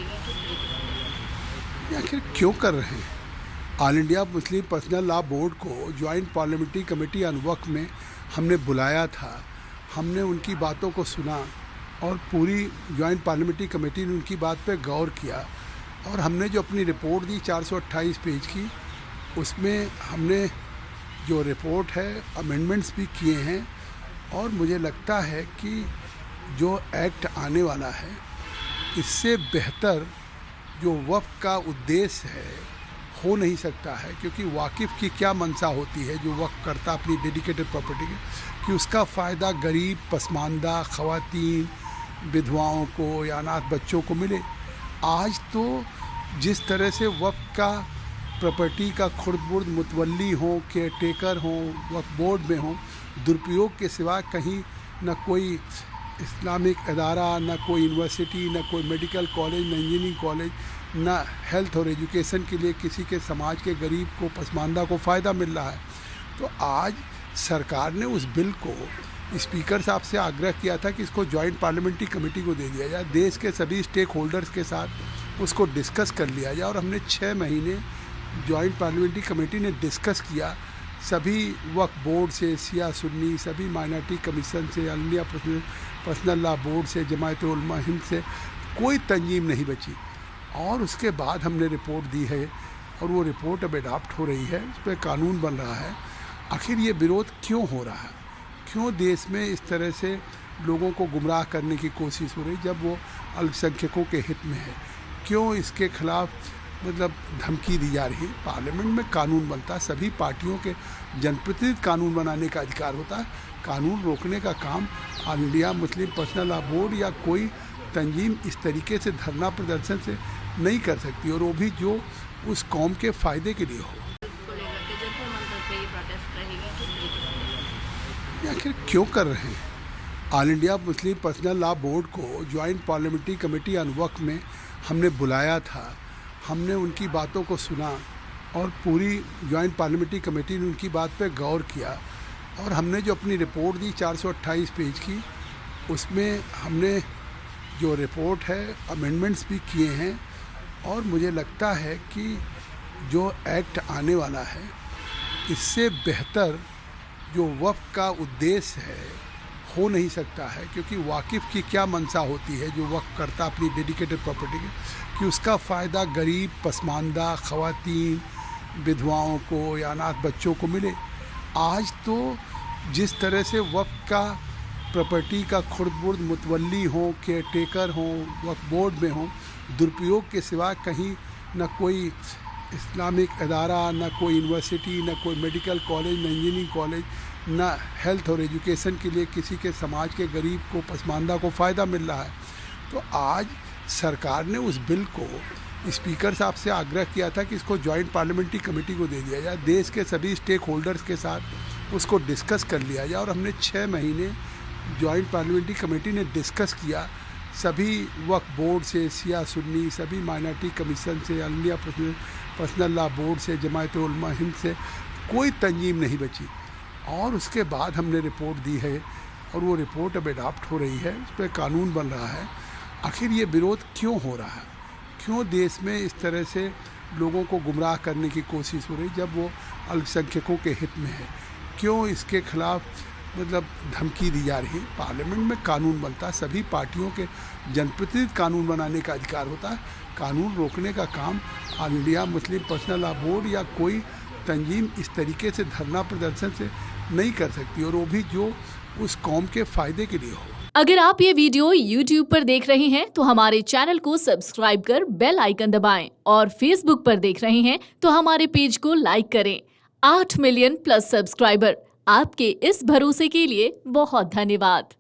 रहेगी, किस तरीके से करेंगे? ये आखिर क्यों कर रहे हैं? All India Muslim personal law board को जॉइंट पार्लियामेंट्री कमेटी ऑन वक्फ में हमने बुलाया था। हमने उनकी बातों को सुना और पूरी जॉइंट पार्लियामेंट्री कमेटी ने उनकी बात पर गौर किया और हमने जो अपनी रिपोर्ट दी 428 पेज की, उसमें हमने जो रिपोर्ट है अमेंडमेंट्स भी किए हैं और मुझे लगता है कि जो एक्ट आने वाला है इससे बेहतर जो वक्फ का उद्देश्य है हो नहीं सकता है, क्योंकि वाकिफ़ की क्या मंशा होती है जो वक्फ करता अपनी डेडिकेटेड प्रॉपर्टी के, कि उसका फ़ायदा गरीब, पसमानदा, ख़वातीन, विधवाओं को या अनाथ बच्चों को मिले। आज तो जिस तरह से वक्फ का प्रॉपर्टी का खुर्द-बुर्द मुतवल्ली हों, केयर टेकर हों, वक्फ बोर्ड में हों, दुरुपयोग के सिवा कहीं न कोई इस्लामिक अदारा, न कोई यूनिवर्सिटी, न कोई मेडिकल कॉलेज, न इंजीनियरिंग कॉलेज, न हेल्थ और एजुकेशन के लिए किसी के समाज के गरीब को, पसमानदा को फ़ायदा मिल रहा है। तो आज सरकार ने उस बिल को स्पीकर साहब से आग्रह किया था कि इसको जॉइंट पार्लियामेंट्री कमेटी को दे दिया जाए, देश के सभी स्टेक होल्डर्स के साथ उसको डिस्कस कर लिया जाए। और हमने 6 महीने जॉइंट पार्लियामेंट्री कमेटी ने डिस्कस किया, सभी वक्फ बोर्ड से, शिया सुन्नी, सभी माइनॉरिटी कमीशन से, all India personal law board से, जमायत उलमा हिंद से, कोई तंजीम नहीं बची। और उसके बाद हमने रिपोर्ट दी है और वो रिपोर्ट अब एडॉप्ट हो रही है, उस पर कानून बन रहा है। आखिर ये विरोध क्यों हो रहा है? क्यों देश में इस तरह से लोगों को गुमराह करने की कोशिश हो रही जब वो अल्पसंख्यकों के हित में है? क्यों इसके खिलाफ धमकी दी जा रही है? पार्लियामेंट में कानून बनता है, सभी पार्टियों के जनप्रतिनिधि कानून बनाने का अधिकार होता है। कानून रोकने का काम all India Muslim personal law board या कोई तंजीम इस तरीके से धरना प्रदर्शन से नहीं कर सकती, और वो भी जो उस कौम के फ़ायदे के लिए हो। को लेकर के जनता मंच पे ये प्रोटेस्ट रहेगी, किस तरीके से करेंगे? ये आखिर क्यों कर रहे हैं? All India Muslim personal law board को जॉइंट पार्लियामेंट्री कमेटी ऑन वक्फ में हमने बुलाया था। हमने उनकी बातों को सुना और पूरी जॉइंट पार्लियामेंट्री कमेटी ने उनकी बात पर गौर किया और हमने जो अपनी रिपोर्ट दी 428 पेज की, उसमें हमने जो रिपोर्ट है अमेंडमेंट्स भी किए हैं और मुझे लगता है कि जो एक्ट आने वाला है इससे बेहतर जो वक्फ का उद्देश्य है हो नहीं सकता है, क्योंकि वाकिफ़ की क्या मंशा होती है जो वक्फ करता अपनी डेडिकेटेड प्रॉपर्टी के, कि उसका फ़ायदा गरीब, पसमानदा, ख़वातीन, विधवाओं को या अनाथ बच्चों को मिले। आज तो जिस तरह से वक्फ का प्रॉपर्टी का खुर्द-बुर्द मुतवल्ली हों, केयर टेकर हों, वक्फ बोर्ड में हों, दुरुपयोग के सिवा कहीं न कोई इस्लामिक अदारा, न कोई यूनिवर्सिटी, न कोई मेडिकल कॉलेज, न इंजीनियरिंग कॉलेज, न हेल्थ और एजुकेशन के लिए किसी के समाज के गरीब को, पसमानदा को फ़ायदा मिल रहा है। तो आज सरकार ने उस बिल को स्पीकर साहब से आग्रह किया था कि इसको जॉइंट पार्लियामेंट्री कमेटी को दे दिया जाए, देश के सभी स्टेक होल्डर्स के साथ उसको डिस्कस कर लिया जाए। और हमने 6 महीने जॉइंट पार्लियामेंट्री कमेटी ने डिस्कस किया, सभी वक्फ बोर्ड से, शिया सुन्नी, सभी माइनॉरिटी कमीशन से, all India personal law board से, जमायत उलमा हिंद से, कोई तंजीम नहीं बची। और उसके बाद हमने रिपोर्ट दी है और वो रिपोर्ट अब एडॉप्ट हो रही है, उस पर कानून बन रहा है। आखिर ये विरोध क्यों हो रहा है? क्यों देश में इस तरह से लोगों को गुमराह करने की कोशिश हो रही जब वो अल्पसंख्यकों के हित में है? क्यों इसके खिलाफ धमकी दी जा रही है? पार्लियामेंट में कानून बनता है, सभी पार्टियों के जनप्रतिनिधि कानून बनाने का अधिकार होता है। कानून रोकने का काम all India Muslim personal law board या कोई तंजीम इस तरीके से धरना प्रदर्शन से नहीं कर सकती, और वो भी जो उस कौम के फ़ायदे के लिए हो। अगर आप ये वीडियो YouTube पर देख रहे हैं तो हमारे चैनल को सब्सक्राइब कर बेल आइकन दबाएं, और Facebook पर देख रहे हैं तो हमारे पेज को लाइक करें। 8 मिलियन प्लस सब्सक्राइबर, आपके इस भरोसे के लिए बहुत धन्यवाद।